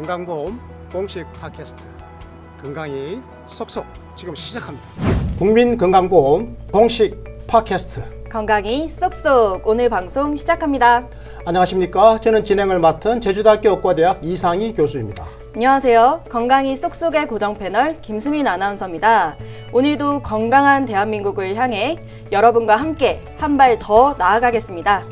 건강보험 공식 팟캐스트 건강이 쏙쏙 지금 시작합니다. 국민건강보험 공식 팟캐스트 건강이 쏙쏙 오늘 방송 시작합니다. 안녕하십니까? 저는 진행을 맡은 제주대학교 의과대학 이상희 교수입니다. 안녕하세요. 건강이 쏙쏙의 고정 패널 김수민 아나운서입니다. 오늘도 건강한 대한민국을 향해 여러분과 함께 한 발 더 나아가겠습니다.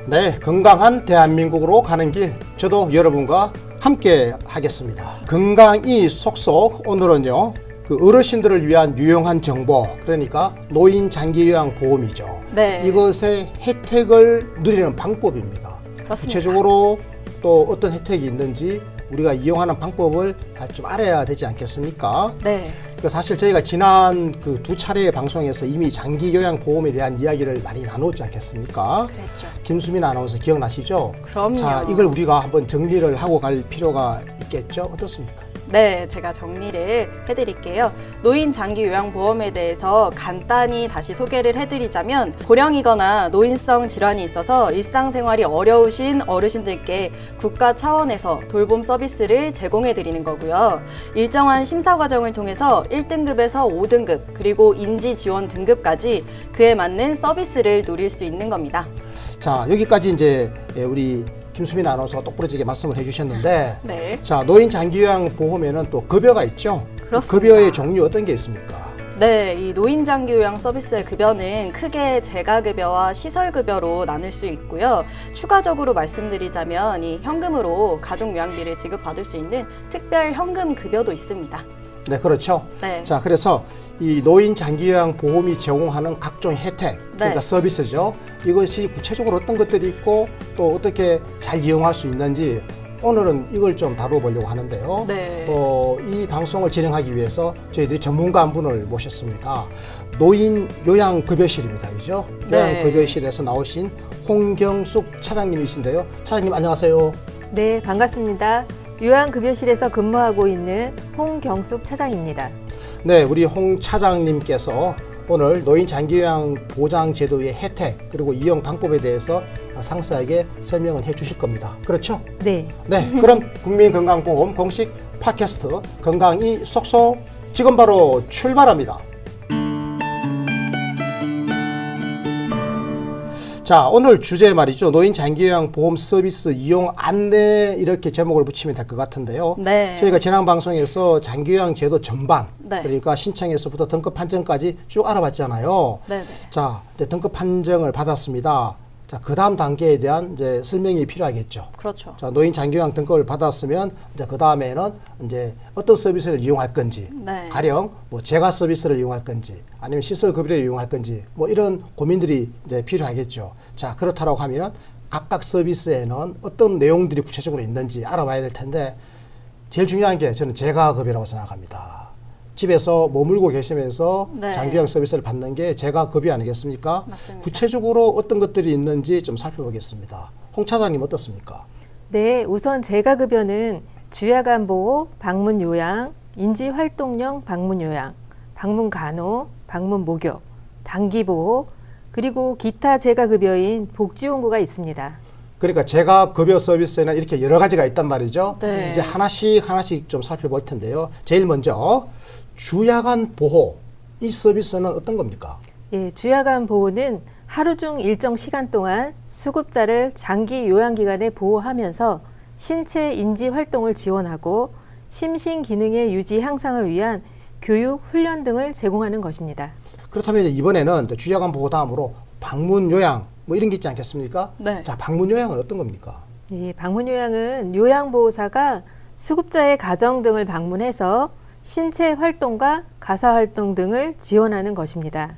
네, 건강한 대한민국으로 가는 길 저도 여러분과 함께 하겠습니다. 건강이 쏙쏙 오늘은요 그 어르신들을 위한 유용한 정보, 그러니까 노인 장기 요양 보험이죠. 네. 이것의 혜택을 누리는 방법입니다. 그렇습니다. 구체적으로 또 어떤 혜택이 있는지 우리가 이용하는 방법을 좀 알아야 되지 않겠습니까? 네. 사실 저희가 지난 그 두 차례의 방송에서 이미 장기 요양 보험에 대한 이야기를 많이 나눴지 않겠습니까? 그랬죠. 김수민 아나운서 기억나시죠? 그럼요. 자, 이걸 우리가 한번 정리를 하고 갈 필요가 있겠죠? 어떻습니까? 네, 제가 정리를 해드릴게요. 노인 장기 요양보험에 대해서 간단히 다시 소개를 해드리자면 고령이거나 노인성 질환이 있어서 일상생활이 어려우신 어르신들께 국가 차원에서 돌봄 서비스를 제공해드리는 거고요. 일정한 심사 과정을 통해서 1등급에서 5등급 그리고 인지 지원 등급까지 그에 맞는 서비스를 누릴 수 있는 겁니다. 자, 여기까지 이제 우리 김수민 아나운서가 똑부러지게 말씀을 해주셨는데, 네. 자, 노인 장기 요양 보험에는 또 급여가 있죠. 그렇습니다. 급여의 종류 어떤 게 있습니까? 네, 이 노인 장기 요양 서비스의 급여는 크게 재가급여와 시설급여로 나눌 수 있고요. 추가적으로 말씀드리자면 이 현금으로 가족 요양비를 지급받을 수 있는 특별 현금 급여도 있습니다. 네, 그렇죠. 네. 자, 그래서 이 노인 장기 요양 보험이 제공하는 각종 혜택, 그러니까 네. 서비스죠. 이것이 구체적으로 어떤 것들이 있고 또 어떻게 잘 이용할 수 있는지 오늘은 이걸 좀 다뤄보려고 하는데요. 네. 이 방송을 진행하기 위해서 저희들이 전문가 한 분을 모셨습니다. 노인 요양급여실입니다. 그죠? 네. 요양급여실에서 나오신 홍경숙 차장님이신데요. 차장님 안녕하세요. 네, 반갑습니다. 요양급여실에서 근무하고 있는 홍경숙 차장입니다. 네, 우리 홍 차장님께서 오늘 노인 장기요양 보장 제도의 혜택 그리고 이용 방법에 대해서 상세하게 설명을 해 주실 겁니다. 그렇죠? 네, 네, 그럼 국민건강보험 공식 팟캐스트 건강이 쏙쏙 지금 바로 출발합니다. 자, 오늘 주제 말이죠. 노인 장기요양 보험 서비스 이용 안내 이렇게 제목을 붙이면 될 것 같은데요. 네. 저희가 지난 방송에서 장기요양 제도 전반, 네. 그러니까 신청에서부터 등급 판정까지 쭉 알아봤잖아요. 네네. 자, 이제 등급 판정을 받았습니다. 자, 그 다음 단계에 대한 이제 설명이 필요하겠죠. 그렇죠. 자, 노인 장기요양 등급을 받았으면 이제 그 다음에는 이제 어떤 서비스를 이용할 건지, 네. 가령 뭐 재가 서비스를 이용할 건지, 아니면 시설 급여를 이용할 건지, 뭐 이런 고민들이 이제 필요하겠죠. 자, 그렇다고 하면은 각각 서비스에는 어떤 내용들이 구체적으로 있는지 알아봐야 될 텐데, 제일 중요한 게 저는 재가 급여라고 생각합니다. 집에서 머물고 계시면서 네. 장기요양 서비스를 받는 게 재가 급여 아니겠습니까? 맞습니다. 구체적으로 어떤 것들이 있는지 좀 살펴보겠습니다. 홍 차장님 어떻습니까? 네, 우선 재가급여는 주야간 보호, 방문 요양, 인지활동형 방문 요양, 방문 간호, 방문 목욕, 단기 보호, 그리고 기타 재가급여인 복지용구가 있습니다. 그러니까 재가 급여 서비스에는 이렇게 여러 가지가 있단 말이죠. 네. 이제 하나씩 좀 살펴볼 텐데요. 제일 먼저 주야간 보호, 이 서비스는 어떤 겁니까? 예, 주야간 보호는 하루 중 일정 시간 동안 수급자를 장기 요양기관에 보호하면서 신체 인지 활동을 지원하고 심신 기능의 유지 향상을 위한 교육, 훈련 등을 제공하는 것입니다. 그렇다면 이제 이번에는 이제 주야간 보호 다음으로 방문 요양 뭐 이런 게 있지 않겠습니까? 네. 자, 방문 요양은 어떤 겁니까? 예, 방문 요양은 요양보호사가 수급자의 가정 등을 방문해서 신체 활동과 가사 활동 등을 지원하는 것입니다.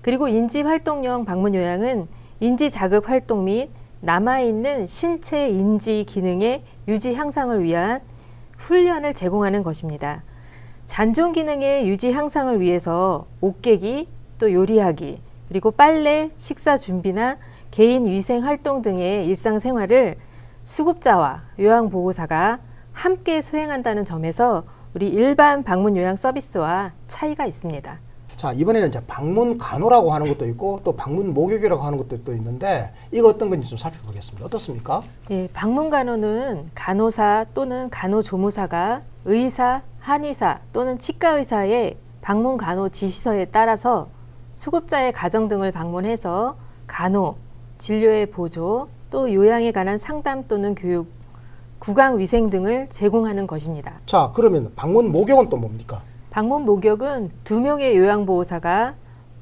그리고 인지활동형 방문 요양은 인지 자극 활동 및 남아있는 신체 인지 기능의 유지 향상을 위한 훈련을 제공하는 것입니다. 잔존 기능의 유지 향상을 위해서 옷 깨기, 또 요리하기, 그리고 빨래, 식사 준비나 개인 위생 활동 등의 일상생활을 수급자와 요양보호사가 함께 수행한다는 점에서 우리 일반 방문 요양 서비스와 차이가 있습니다. 자, 이번에는 이제 방문 간호라고 하는 것도 있고 또 방문 목욕이라고 하는 것도 또 있는데 이거 어떤 건지 좀 살펴보겠습니다. 어떻습니까? 예, 방문 간호는 간호사 또는 간호조무사가 의사, 한의사 또는 치과 의사의 방문 간호 지시서에 따라서 수급자의 가정 등을 방문해서 간호, 진료의 보조, 또 요양에 관한 상담 또는 교육, 구강 위생 등을 제공하는 것입니다. 자, 그러면 방문 목욕은 또 뭡니까? 방문 목욕은 2명의 요양보호사가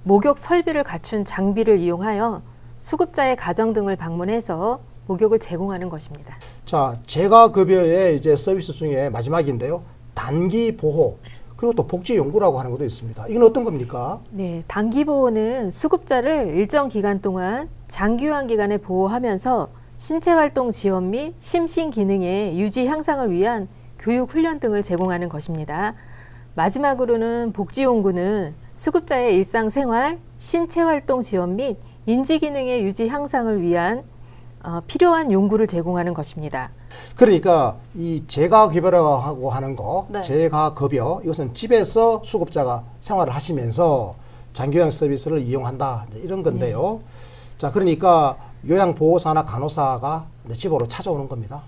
목욕 설비를 갖춘 장비를 이용하여 수급자의 가정 등을 방문해서 목욕을 제공하는 것입니다. 자, 재가급여의 이제 서비스 중에 마지막인데요. 단기 보호 그리고 또 복지 연구라고 하는 것도 있습니다. 이건 어떤 겁니까? 네, 단기 보호는 수급자를 일정 기간 동안 장기요양 기간에 보호하면서 신체 활동 지원 및 심신 기능의 유지 향상을 위한 교육 훈련 등을 제공하는 것입니다. 마지막으로는 복지 연구는 수급자의 일상생활, 신체 활동 지원 및 인지 기능의 유지 향상을 위한 필요한 연구를 제공하는 것입니다. 그러니까 이 재가급여라고 하는 거, 네. 재가급여 이것은 집에서 수급자가 생활을 하시면서 장기요양 서비스를 이용한다 이제 이런 건데요. 자, 그러니까 요양보호사나 간호사가 이제 집으로 찾아오는 겁니다.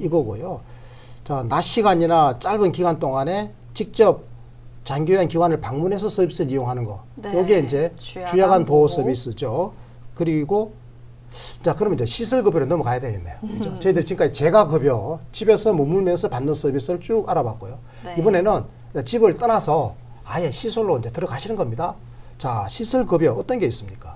이거고요. 자, 낮 시간이나 짧은 기간 동안에 직접 장기요양 기관을 방문해서 서비스를 이용하는 거. 네. 이게 이제 주야간 보호 서비스죠. 그리고 자, 그러면 이제 시설급여로 넘어가야 되겠네요. 그렇죠? 저희들 지금까지 재가급여, 집에서 머물면서 받는 서비스를 쭉 알아봤고요. 네. 이번에는 집을 떠나서 아예 시설로 이제 들어가시는 겁니다. 자, 시설급여 어떤 게 있습니까?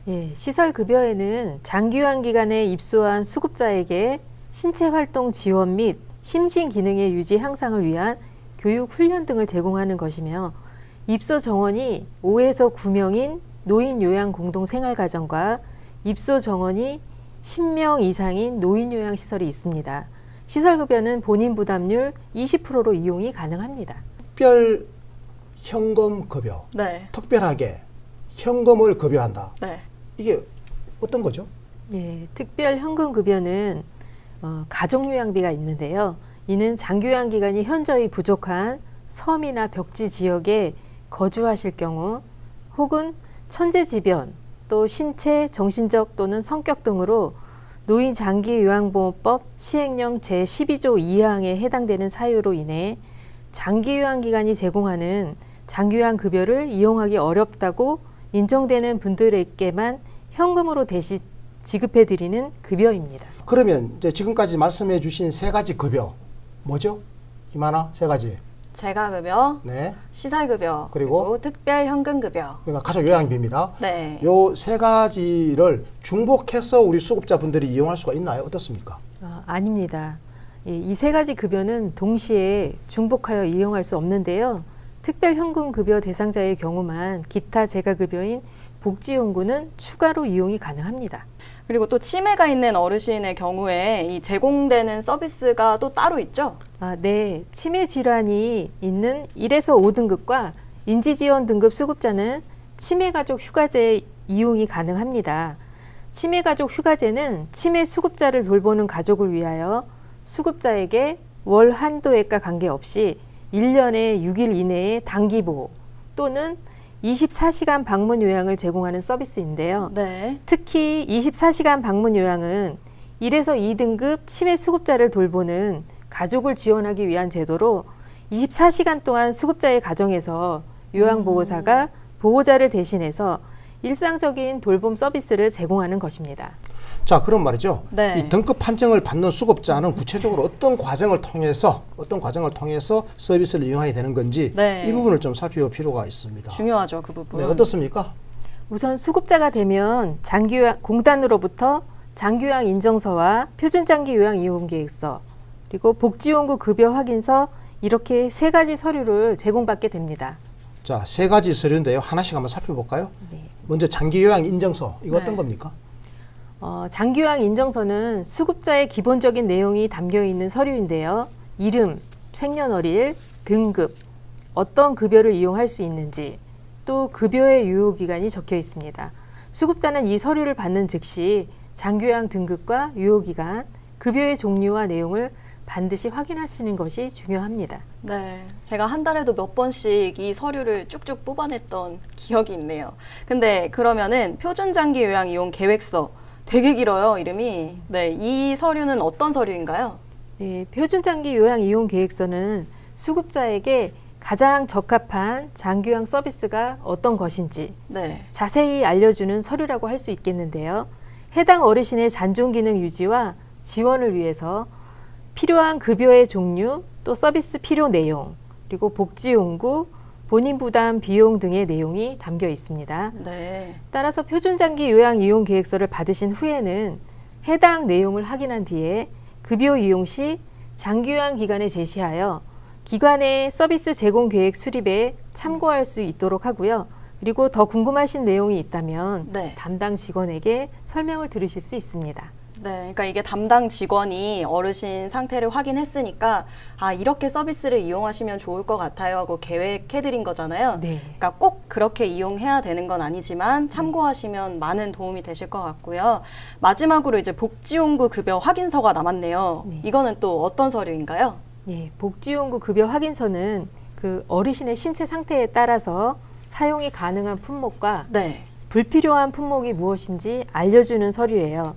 예, 시설급여에는 장기요양 기간에 입소한 수급자에게 신체 활동 지원 및 심신 기능의 유지 향상을 위한 교육 훈련 등을 제공하는 것이며 입소 정원이 5에서 9명인 노인 요양 공동 생활가정과 입소 정원이 10명 이상인 노인 요양 시설이 있습니다. 시설급여는 본인 부담률 20%로 이용이 가능합니다. 특별 현금 급여, 네. 특별하게 현금을 급여한다. 네. 이게 어떤 거죠? 예, 특별 현금 급여는 가족 요양비가 있는데요. 이는 장기요양 기간이 현저히 부족한 섬이나 벽지 지역에 거주하실 경우 혹은 천재지변 또 신체, 정신적 또는 성격 등으로 노인 장기요양보호법 시행령 제12조 2항에 해당되는 사유로 인해 장기요양 기관이 제공하는 장기요양 급여를 이용하기 어렵다고 인정되는 분들에게만 현금으로 대신 지급해드리는 급여입니다. 그러면 이제 지금까지 말씀해 주신 세 가지 급여 뭐죠? 김하나 세 가지. 재가급여, 네. 시설급여, 그리고 특별 현금급여. 그러니까 가족 요양비입니다. 네. 요 세 가지를 중복해서 우리 수급자분들이 이용할 수가 있나요? 어떻습니까? 아닙니다. 이 세 가지 급여는 동시에 중복하여 이용할 수 없는데요. 특별 현금 급여 대상자의 경우만 기타 재가급여인 복지연구는 추가로 이용이 가능합니다. 그리고 또 치매가 있는 어르신의 경우에 이 제공되는 서비스가 또 따로 있죠? 네. 치매 질환이 있는 1에서 5등급과 인지지원 등급 수급자는 치매가족 휴가제 이용이 가능합니다. 치매가족 휴가제는 치매 수급자를 돌보는 가족을 위하여 수급자에게 월 한도액과 관계없이 1년에 6일 이내에 단기보호 또는 24시간 방문 요양을 제공하는 서비스인데요. 네. 특히 24시간 방문 요양은 1에서 2등급 치매 수급자를 돌보는 가족을 지원하기 위한 제도로 24시간 동안 수급자의 가정에서 요양보호사가 보호자를 대신해서 일상적인 돌봄 서비스를 제공하는 것입니다. 자, 그럼 말이죠. 네. 이 등급 판정을 받는 수급자는 구체적으로 어떤 과정을 통해서 서비스를 이용하게 되는 건지 네. 이 부분을 좀 살펴볼 필요가 있습니다. 중요하죠, 그 부분. 네, 어떻습니까? 우선 수급자가 되면 장기요양 공단으로부터 장기요양 인정서와 표준장기요양 이용계획서 그리고 복지연구 급여 확인서 이렇게 세 가지 서류를 제공받게 됩니다. 자, 세 가지 서류인데요. 하나씩 한번 살펴볼까요? 네. 먼저 장기요양 인정서. 이거 어떤 네. 겁니까? 장기요양 인정서는 수급자의 기본적인 내용이 담겨 있는 서류인데요. 이름, 생년월일, 등급, 어떤 급여를 이용할 수 있는지, 또 급여의 유효기간이 적혀 있습니다. 수급자는 이 서류를 받는 즉시 장기요양 등급과 유효기간, 급여의 종류와 내용을 반드시 확인하시는 것이 중요합니다. 네, 제가 한 달에도 몇 번씩 이 서류를 쭉쭉 뽑아냈던 기억이 있네요. 근데 그러면은 표준장기 요양 이용 계획서 되게 길어요, 이름이. 네, 이 서류는 어떤 서류인가요? 네, 표준장기 요양 이용 계획서는 수급자에게 가장 적합한 장기요양 서비스가 어떤 것인지 네, 자세히 알려주는 서류라고 할 수 있겠는데요. 해당 어르신의 잔존 기능 유지와 지원을 위해서 필요한 급여의 종류, 또 서비스 필요 내용, 그리고 복지 용구, 본인 부담 비용 등의 내용이 담겨 있습니다. 네, 따라서 표준장기 요양 이용 계획서를 받으신 후에는 해당 내용을 확인한 뒤에 급여 이용 시 장기요양 기관에 제시하여 기관의 서비스 제공 계획 수립에 참고할 수 있도록 하고요. 그리고 더 궁금하신 내용이 있다면 네. 담당 직원에게 설명을 들으실 수 있습니다. 네, 그러니까 이게 담당 직원이 어르신 상태를 확인했으니까 아, 이렇게 서비스를 이용하시면 좋을 것 같아요 하고 계획해드린 거잖아요. 네. 그러니까 꼭 그렇게 이용해야 되는 건 아니지만 참고하시면 많은 도움이 되실 것 같고요. 마지막으로 이제 복지용구 급여 확인서가 남았네요. 네. 이거는 또 어떤 서류인가요? 예, 복지용구 급여 확인서는 그 어르신의 신체 상태에 따라서 사용이 가능한 품목과 네, 불필요한 품목이 무엇인지 알려주는 서류예요.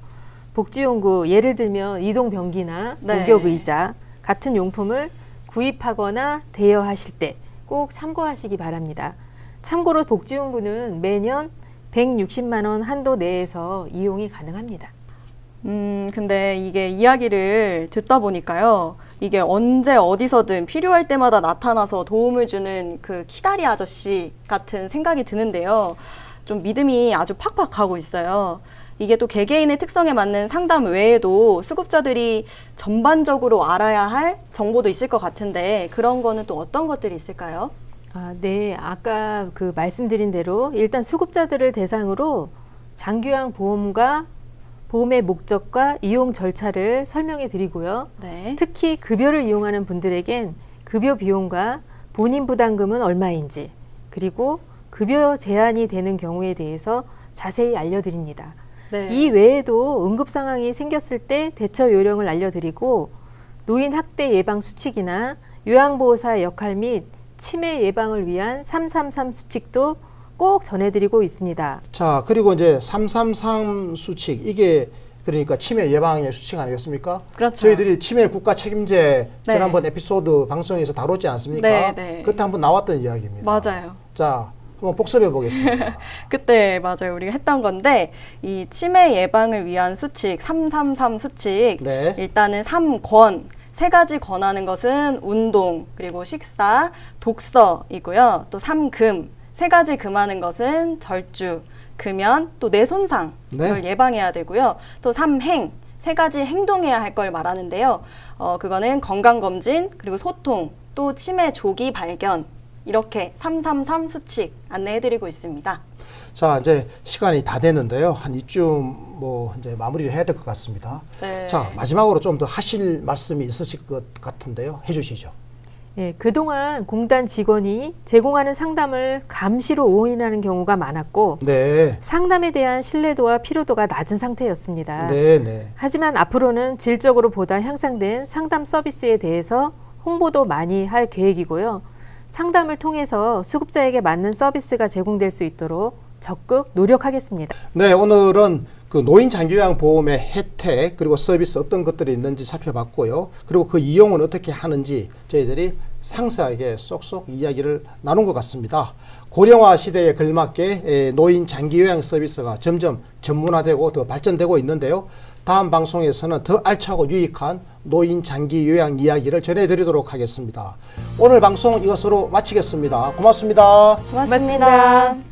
복지용구, 예를 들면 이동변기나 네. 목욕의자 같은 용품을 구입하거나 대여하실 때 꼭 참고하시기 바랍니다. 참고로 복지용구는 매년 160만 원 한도 내에서 이용이 가능합니다. 근데 이게 이야기를 듣다 보니까요. 이게 언제 어디서든 필요할 때마다 나타나서 도움을 주는 그 키다리 아저씨 같은 생각이 드는데요. 좀 믿음이 아주 팍팍 가고 있어요. 이게 또 개개인의 특성에 맞는 상담 외에도 수급자들이 전반적으로 알아야 할 정보도 있을 것 같은데 그런 거는 또 어떤 것들이 있을까요? 아, 네. 아까 그 말씀드린 대로 일단 수급자들을 대상으로 장기요양 보험과 보험의 목적과 이용 절차를 설명해 드리고요. 네. 특히 급여를 이용하는 분들에겐 급여 비용과 본인 부담금은 얼마인지, 그리고 급여 제한이 되는 경우에 대해서 자세히 알려드립니다. 네. 이 외에도 응급 상황이 생겼을 때 대처 요령을 알려드리고 노인 학대 예방 수칙이나 요양보호사 역할 및 치매 예방을 위한 333 수칙도 꼭 전해드리고 있습니다. 자, 그리고 이제 333 수칙, 이게 그러니까 치매 예방의 수칙 아니겠습니까? 그렇죠. 저희들이 치매 국가 책임제 네. 지난번 에피소드 방송에서 다뤘지 않습니까? 네, 네. 그때 한번 나왔던 이야기입니다. 맞아요. 자, 한번 복습해 보겠습니다. 그때 맞아요. 우리가 했던 건데 이 치매 예방을 위한 수칙 333 수칙 네. 일단은 3권 세 가지 권하는 것은 운동 그리고 식사, 독서이고요. 또 3금 세 가지 금하는 것은 절주, 금연, 또 뇌손상 이걸 예방해야 되고요. 또 3행 세 가지 행동해야 할 걸 말하는데요. 그거는 건강검진 그리고 소통 또 치매 조기 발견 이렇게 333 수칙 안내해드리고 있습니다. 자, 이제 시간이 다 됐는데요. 한 이쯤 뭐 이제 마무리를 해야 될 것 같습니다. 네. 자, 마지막으로 좀 더 하실 말씀이 있으실 것 같은데요. 해주시죠. 예, 그동안 공단 직원이 제공하는 상담을 감시로 오인하는 경우가 많았고 네. 상담에 대한 신뢰도와 피로도가 낮은 상태였습니다. 네, 네. 하지만 앞으로는 질적으로 보다 향상된 상담 서비스에 대해서 홍보도 많이 할 계획이고요. 상담을 통해서 수급자에게 맞는 서비스가 제공될 수 있도록 적극 노력하겠습니다. 네, 오늘은 그 노인 장기요양 보험의 혜택 그리고 서비스 어떤 것들이 있는지 살펴봤고요. 그리고 그 이용은 어떻게 하는지 저희들이 상세하게 쏙쏙 이야기를 나눈 것 같습니다. 고령화 시대에 걸맞게 노인 장기요양 서비스가 점점 전문화되고 더 발전되고 있는데요. 다음 방송에서는 더 알차고 유익한 노인 장기 요양 이야기를 전해드리도록 하겠습니다. 오늘 방송 이것으로 마치겠습니다. 고맙습니다. 고맙습니다.